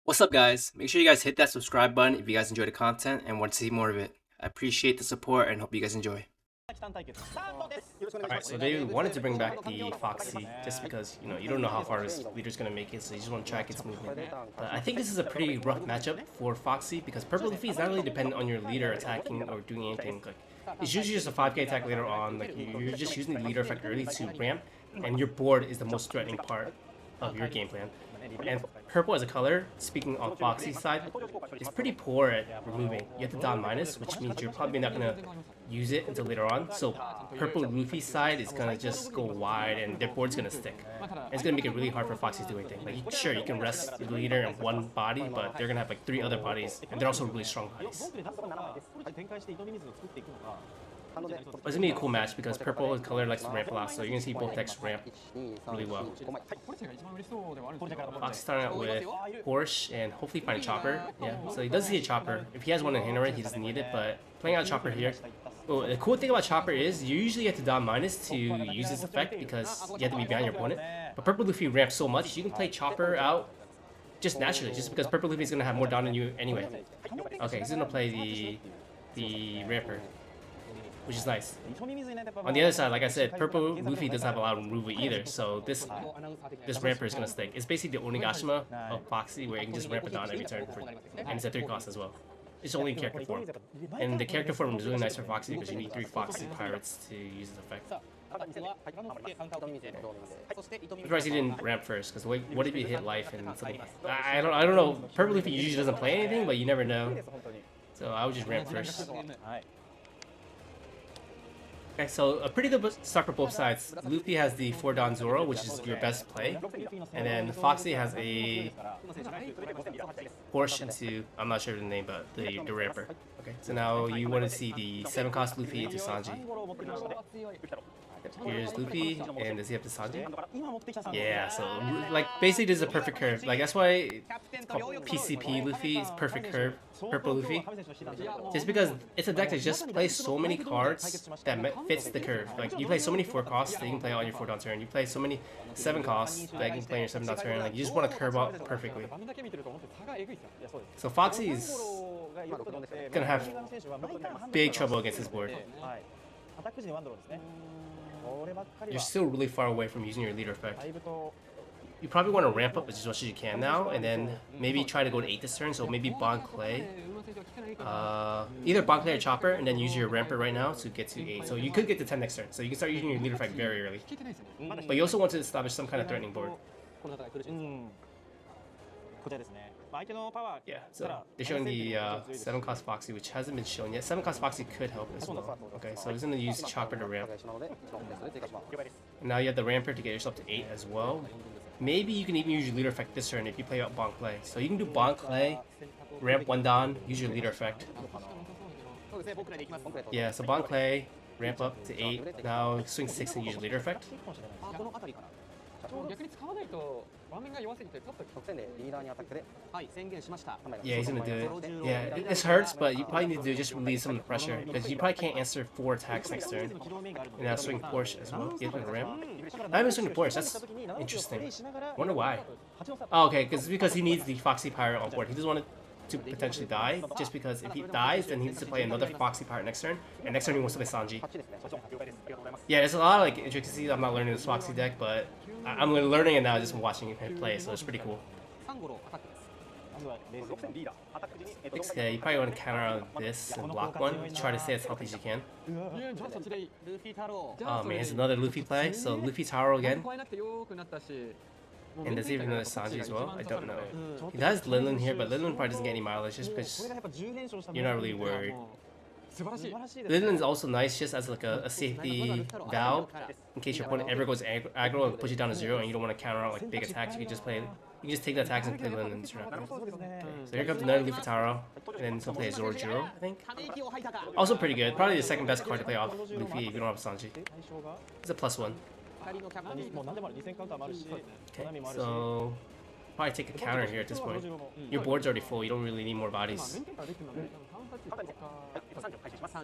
What's up, guys? Make sure you guys hit that subscribe button if you guys enjoy the content and want to see more of it. I appreciate the support and hope you guys enjoy. Alright, so they wanted to bring back the Foxy just because, you don't know how far this leader's going to make it, so you just want to track its movement. But I think this is a pretty rough matchup for Foxy because Purple Luffy is not really dependent on your leader attacking or doing anything. Like, it's usually just a 5k attack later on. Like, you're just using the leader effect early to ramp, and your board is the most threatening part of your game plan. And purple as a color, speaking on Foxy's side, is pretty poor at removing. You have to don minus, which means you're probably not going to use it until later on. So purple Luffy's side is going to just go wide and their board's going to stick. And it's going to make it really hard for Foxy to do anything. Like, sure, you can rest the leader in one body, but they're going to have like 3 other bodies, and they're also really strong bodies. It's gonna be a cool match because purple color likes to ramp a lot, so you're gonna see both decks ramp really well. Fox starting out with Porsche and hopefully find a chopper. Yeah, so he does see a chopper. If he has one in hand already, he doesn't need it, but playing out a chopper here. Oh, the cool thing about chopper is you usually have to don minus to use this effect because you have to be behind your opponent. But purple Luffy ramps so much, you can play chopper out just naturally, just because purple Luffy is gonna have more don than you anyway. Okay, he's gonna play the ramper, which is nice. On the other side, like I said, purple Luffy doesn't have a lot of removal either, so this ramper is gonna stick. It's basically the Onigashima of Foxy, where you can just ramp it down every turn, and it's at 3 cost as well. It's only in character form, and the character form is really nice for Foxy because you need 3 Foxy pirates to use this effect. I'm surprised he didn't ramp first, because what if you hit life and something? I don't know. Purple Luffy usually doesn't play anything, but you never know. So I would just ramp first. Okay, so a pretty good start for both sides. Luffy has the 4 Don Zoro, which is your best play. And then Foxy has a Porsche into, I'm not sure of the name, but the ramper. Okay, so now you want to see the 7 cost Luffy into Sanji. Here's Luffy, and does he have the Sanji? Yeah, so like basically this is a perfect curve. Like that's why it's called PCP Luffy. It's perfect curve, purple Luffy. Just because it's a deck that just plays so many cards that fits the curve. Like you play so many 4 costs that you can play on your 4 down turn. You play so many 7 costs that you can play on your 7 down turn. Like you just want to curve out perfectly. So Foxy is gonna have big trouble against this board. You're still really far away from using your leader effect. You probably want to ramp up as much as you can now, and then maybe try to go to 8 this turn, so maybe Bond Clay. Either Bond Clay or Chopper, and then use your ramper right now to get to 8. So you could get to 10 next turn, so you can start using your leader effect very early. But you also want to establish some kind of threatening board. Yeah, so they're showing the 7 cost Foxy, which hasn't been shown yet. 7 cost Foxy could help as well. Okay, so he's going to use Chopper to ramp. And now you have the ramper to get yourself to 8 as well. Maybe you can even use your leader effect this turn if you play out Bon Clay. So you can do Bon Clay, ramp 1 down, use your leader effect. Yeah, so Bon Clay, ramp up to 8. Now swing 6 and use your leader effect. Yeah, he's gonna do it. Yeah, this hurts, but you probably need to just release some of the pressure because you probably can't answer 4 attacks next turn. And now swing Porsche as well. He's gonna ramp. I haven't swing Porsche. That's interesting. Wonder why. Oh, okay, because he needs the Foxy Pirate on board. He doesn't want it to potentially die, just because if he dies, then he needs to play another Foxy Pirate next turn, and next turn he wants to play Sanji. Yeah, there's a lot of like intricacies. I'm not learning this Foxy deck, but I'm learning it now just watching him play, so it's pretty cool. Okay, you probably want to counter on this and block 1. Try to stay as healthy as you can. Oh man, here's another Luffy play. So Luffy Taro again. And there's even another Sanji as well. I don't know. He does Linlin here, but Linlin probably doesn't get any mileage just because you're not really worried. Linlin's also nice just as like a safety valve in case your opponent ever goes aggro and push you down to 0 and you don't want to counter out like big attacks. You can just take the attacks and play Linlin's right. Okay. So here comes another Luffy Taro, and then he'll play a Zoro, I think. Also pretty good. Probably the second best card to play off Luffy if you don't have Sanji. It's a +1. Okay, so probably take a counter here at this point. Your board's already full, you don't really need more bodies.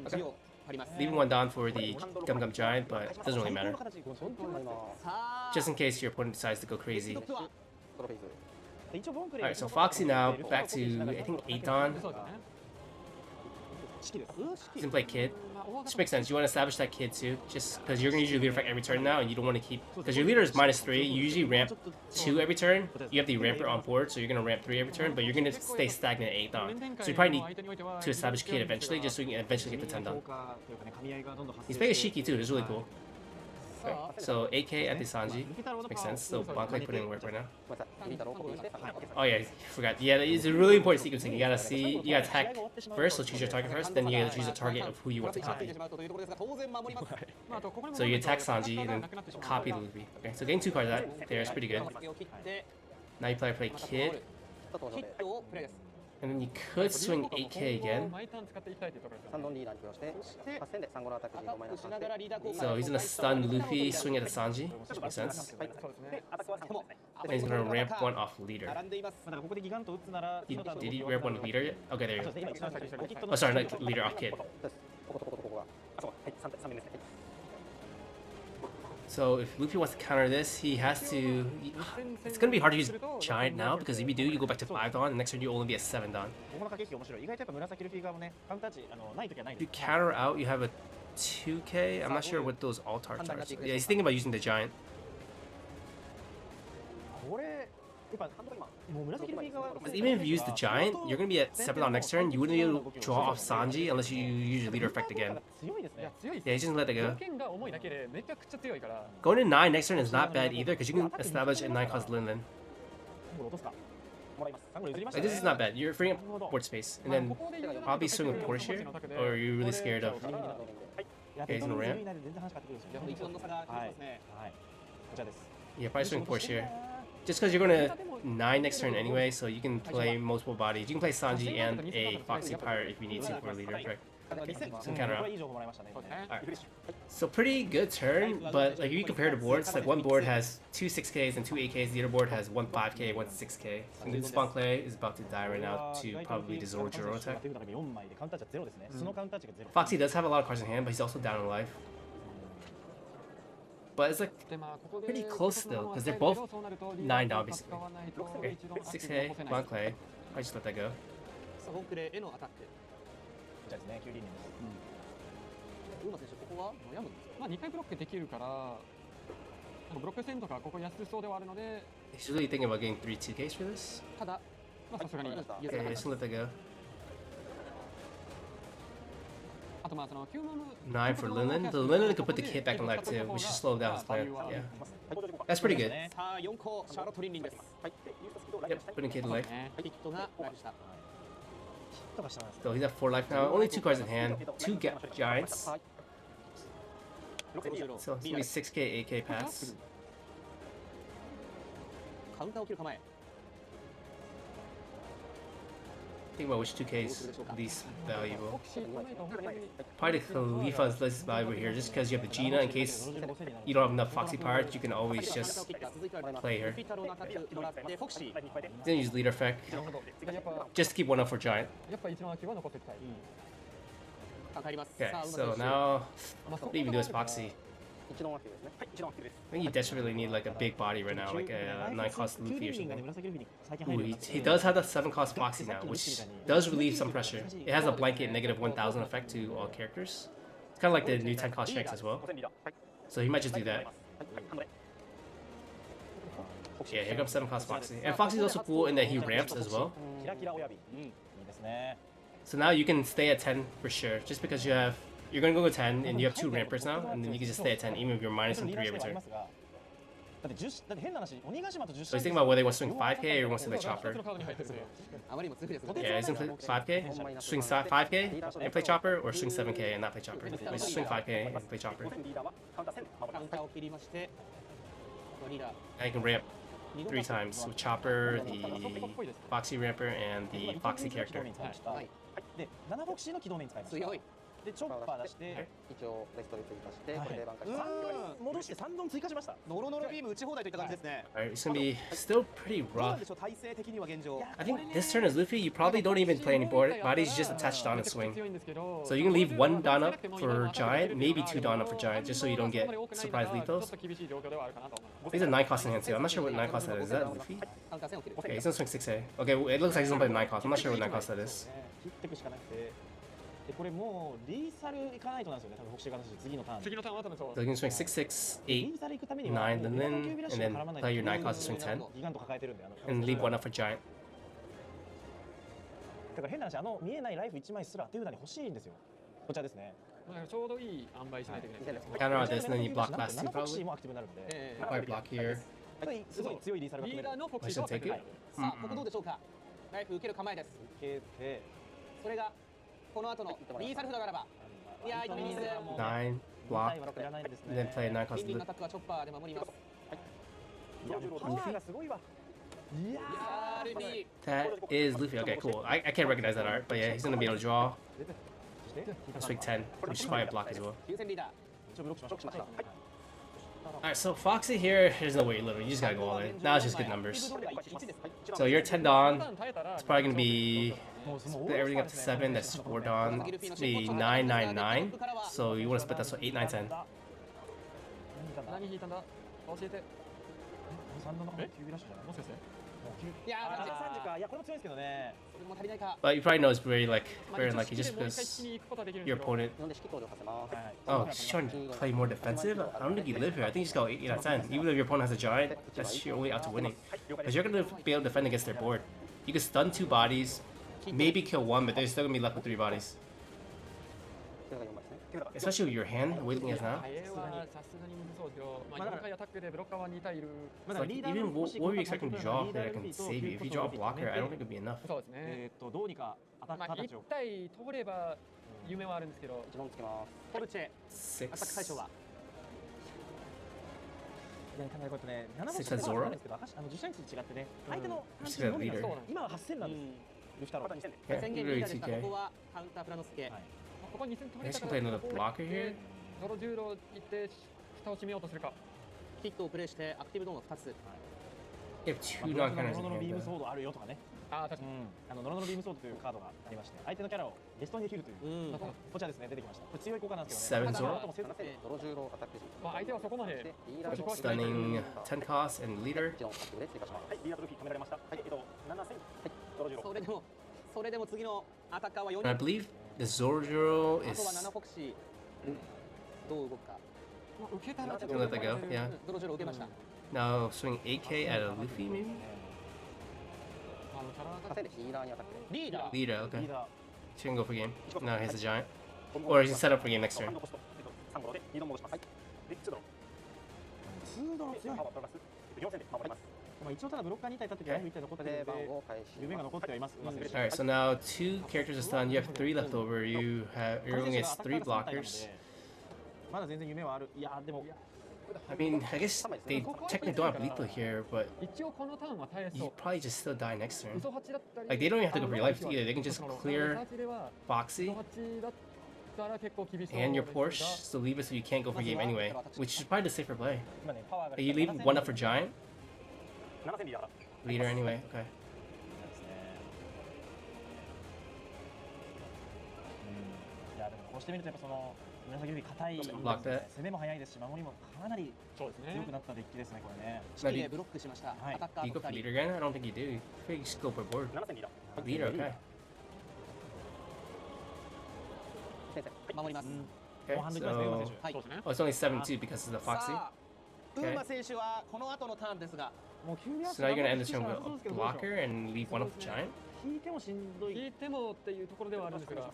Okay. Leaving 1 down for the Gum Gum Giant, but it doesn't really matter. Just in case your opponent decides to go crazy. Alright, so Foxy now back to, I think, 8 Dawn. He's gonna play Kid. Which makes sense. You want to establish that Kid too, just because you're gonna use your leader effect every turn now, and you don't want to keep, because your leader is -3. You usually ramp 2 every turn. You have the ramper on board, so you're gonna ramp 3 every turn, but you're gonna stay stagnant at 8 Dawn. So you probably need to establish Kid eventually, just so you can eventually get the 10 Dawn. He's playing a Shiki too. It's really cool. Okay. So 8k at the Sanji. Makes sense. So Bankai putting in work right now. Oh yeah, forgot. Yeah, it's a really important sequencing. You gotta attack first, so choose your target first, then you gotta choose a target of who you want to copy. So you attack Sanji and then copy Luffy. Okay, so getting 2 cards out there is pretty good. Now you play Kid. And then you could swing 8k again. So he's gonna stun Luffy, swing at the Sanji, which makes sense. And he's gonna ramp 1 off leader. Did he ramp 1 leader yet? Okay, there you go. Oh, sorry, not leader, off Kid. So if Luffy wants to counter this, he has to... It's going to be hard to use Giant now, because if you do, you go back to 5 Dawn, and next turn you only be at 7 Dawn. If you counter out, you have a 2k. I'm not sure what those alt arts are. Yeah, he's thinking about using the Giant. Even if you use the Giant, you're going to be at 7 Dawn next turn. You wouldn't be able to draw off Sanji unless you use your leader effect again. Yeah, he's just let it go. Going to 9 next turn is not bad either, because you can establish a 9 cost Linlin. Like, this is not bad. You're freeing up board space. And then probably swing with Porsche here? Or are you really scared of... Okay, he's gonna ramp. Yeah, probably swing Porsche here. Just because you're going to 9 next turn anyway, so you can play multiple bodies. You can play Sanji and a Foxy Pirate if you need to for a leader, correct? Some counter out. Alright. So pretty good turn, but like if you compare the boards, like one board has 2 6Ks and 2 8Ks, the other board has 1 5K, 1 6K. And then Spawn Clay is about to die right now to probably the Zoro attack. Foxy does have a lot of cards in hand, but he's also down in life. But it's like pretty close still, because they're both 9 down basically. Okay, 6K, Spawn Clay. I just let that go. 2回ブロックできるから、ブロック戦とかここ安そうではあるので。He's really thinking about getting 3 2Ks for this. ただ、さすがに。Okay, just let that go. あとまあその9万 9 for Linlin. The Linlin could put the kid back in life too. We should slow down his plan. Yeah, that's pretty good. Yep, putting kid in life. So he's at 4 life now. Only 2 cards in hand. 2 Giants. So it's gonna be 6K, 8K pass. Think about which 2K is least valuable. Probably the Khalifa is less valuable here, just because you have the Gina. In case you don't have enough Foxy parts, you can always just play her. Then use leader effect, just to keep 1 up for Giant. Okay, so now what do you even do as Foxy? I think you desperately need like a big body right now, like a 9 cost Luffy or something. Ooh, he does have the 7 cost Foxy now, which does relieve some pressure. It has a blanket -1000 effect to all characters. It's kind of like the new 10 cost Shanks as well. So he might just do that. Yeah, here comes 7 cost Foxy. And Foxy's also cool in that he ramps as well. So now you can stay at 10 for sure, just because you're gonna go to 10 and you have 2 rampers now, and then you can just stay at 10 even if you're -3 every turn. So he's thinking about whether he wants to swing 5K or he wants to play Chopper. Yeah, he's gonna play 5K, swing 5K and play Chopper, or swing 7K and not play Chopper. He's swing 5K and play Chopper. And you can ramp 3 times with Chopper, the Foxy ramper, and the Foxy character. でチョッパー出して一応レストリ追加してこれで挽回し3ますドン戻して3ドン追加しました。ノロノロビーム打ち放題といった感じですね。 Alright, it's gonna be still pretty どうなん rough. でしょう体勢的には現状。 I think this turn as Luffy, you probably don't even play any board bodies, just attach Dawn and swing. So you can leave one Dawn up for Giant, maybe 2 Dawn up for Giant, just so you don't get surprise lethals. He's a 9 cost in hand too. I'm not sure what 9 cost that is. Is that Luffy? カウンター線を切る。 Okay, he's gonna swing 6A. Okay, well, it looks like he's gonna play 9 cost. I'm not sure what 9 cost that is. 切っていくしかなくて、でこれもうリーサルいかないとなんですよね。多分北シが次のターン。次のターンは多分そう So you can swing 6, 6, リ 8, ーサル行くためには 9, and then play your 9 cost to swing 10, ギガント抱えてるんで、and leave 1 up for Giant. だから変な話、見えないライフ1枚すら手札に欲しいんですよ。こちらですね。ちょうどいい塩梅しないといけないですね。 Counter on this, and then you block last 2 7フォクシー probably. もアクティブになるんで、 Probably block here. すごい強いリーサルが組める。リーダーのフォク I シー should と take it. さあここどうでしょうか。ライフ受ける構えです。受けて、それがこの後のリーサル札ならば。いやー、いいミス。 9, block, いらないです and then ね。 play 9 cost リンリン loop. アタックはチョッパーで守ります。いやパワーがすごいわ。いやアルミ That is Luffy. Okay, cool. I can't recognize that art, but yeah, he's gonna be able to draw. そして Swing 10, which is probably a block as well. 急戦リーダー。一応ブロックしました。 Alright, so Foxy here, there's no way you literally, you just gotta go all in. Now it's just good numbers. So you're 10 Dawn, it's probably gonna be split everything up to 7, that's 4 Dawn. It's gonna be 9, 9, 9. So you wanna split that, so 8, 9, 10. 何引いたんだ教えて。 3の中でキュービラッシュじゃない？もしかしていやー、30か。いやこれも強いですけどね。それも足りないか。 But you probably know it's very unlucky just because your opponent. なんで式登場させます Oh, he's trying to play more defensive? I don't think you live here. I think you just go 8 out of 10. Even if your opponent has a giant, that's your only out to winning. Because you're gonna be able to defend against their board. You can stun 2 bodies, maybe kill 1, but they're still gonna be left with 3 bodies. これが4枚ですね Especially with your hand, the way looking is now. あれはさすがにむずそうですよ。まあ4回アタックでブロッカーは2体いる。 It's like, even what were you expecting to draw that can save you? If you draw a blocker, I don't think it'd be enough. そうですね。どうにかアタッまあ1カーたちを。体通れば夢はあるんですけど。一問つけますポルチェアタック対象6. は。いや考えることね。7 Six has Zoro? 実写に違ってね。相手の Six has leader. 今は8000なんです。ルフ太郎。 Yeah, 宣言リー literally ダーでした。こ 2K. こはカウンタープラノスケ。ここ2戦取れ I た guess か you can play ら。 another blocker here. ドロ10ロいって蓋を閉めようとするか。ヒットをプレイしてアクティブドーンを2つ。 You have 2 non counters ノロノロ in ビー hand. ムソードあるよとかね。ああ確かに。ノロノロビームソードというカードがありまして、相手のキャラをレストにできるという。こちらですね、出てきました。これ強い効果なんですけどね。 7 Zoro. ドロジューロアタック時まあ相手はそこまで。 リーダーの Stunning 10 cost and leader. 1問アクティブで追加しますはい、リーダーとルフィ止められました。はい、7000。ドロジロ。それでも次のアタッカーは4 And I 人。 believe the Zorojiro あとは is 7フォクシー。どう動くか。受けたらちょっ gonna let that go. Yeah. ドロジロ受けました。 Now swing 8K at a Luffy maybe? あのキャラアタック稼いでヒーラーにアタックでリーダー。 Leader, リ okay. ーダー。 She can go for game. No, he has a giant. Or he can set up for game next turn. 3号で2度戻します。はい。で、2ドロ。2ドロ強い。パワープラス4000で守ります。まあ一応ただブロッカー2体立っててライフ1体残ってるので番でを返し夢が残ってはいます。 Alright, so now 2 characters are stunned. You have 3 left over. You're only has 3 blockers. まだ全然夢はある。いやでも I mean, I guess they technically don't have lethal here, but 一応このターンは耐えそ you う。 probably just still die next turn. 嘘8だったり。 Like, they don't even have to go for your life either. They can just clear 嘘8では Foxy 8だったら結構厳しそう。 and your Porsche, so leave it so you can't go for game anyway, which is probably the safer play. 今ねパワーが You leave 1 up for giant, 7000リーダー。 leader anyway. Okay. ですね。いやでもこうしてみるとやっぱその紫指硬いですね。 Block that. 攻めも早いですし守りもかなりそうですね強く。なったデッキですねこれね。シティでブロックしました。はいアタッカ Do you ー go と for 2 leader 人。 again? I don't think you do. I think you just go for board. 7000リーダー。 Leader, okay. 先生守ります。 Okay, もうハンドルクラスで so 選手。はい。 oh, it's only 7 too because of the Foxy. さあ、ウ Okay. ーマ選手はこの後のターンですが、もうキュービア So now you're gonna end this turn with a blocker and leave 1 up for giant. 引いてもしんどい。引いてもっていうところではあるんですが。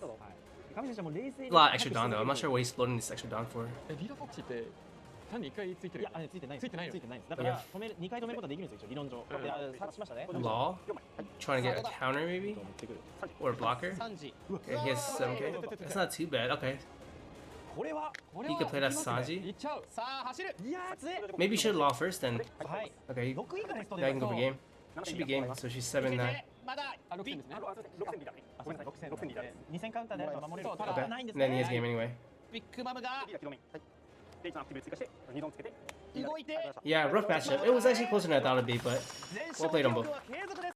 神選手はもう冷静に。 A lot of extra Dawn though. I'm not sure what he's loading this extra Dawn for. リーダーフォクシーって単に1回ついてる。いや、あれついてないんです。ついてないよついてないんです。だから止める2回止めることはできるんですよ。理論上。で、察しましたね。 Law? Trying to get a counter maybe? Or a blocker? 3時。 Okay, he has 7k. That's not too bad. Okay. これは He could play that Sanji. いっちゃう。さあ走る。いやー、つえ。 Maybe you should law first then. はい。 Okay, 6位以下ですと now you can go for game. Should be game, so she's 7 now. まだあ、6点ですね。 6000リーダーね。ごめんなさい、6000リーダーです。2000カウンターであれば守れる。そうただ Okay. ないんです And then he ね。 has game anyway. ビッグマムがリーダー起動面。はい。で、一番アクティブ追加して、2ドンつけて。動いて Yeah, rough matchup. It was actually closer than I thought it'd be, but 全 well played on both. 記録は継続です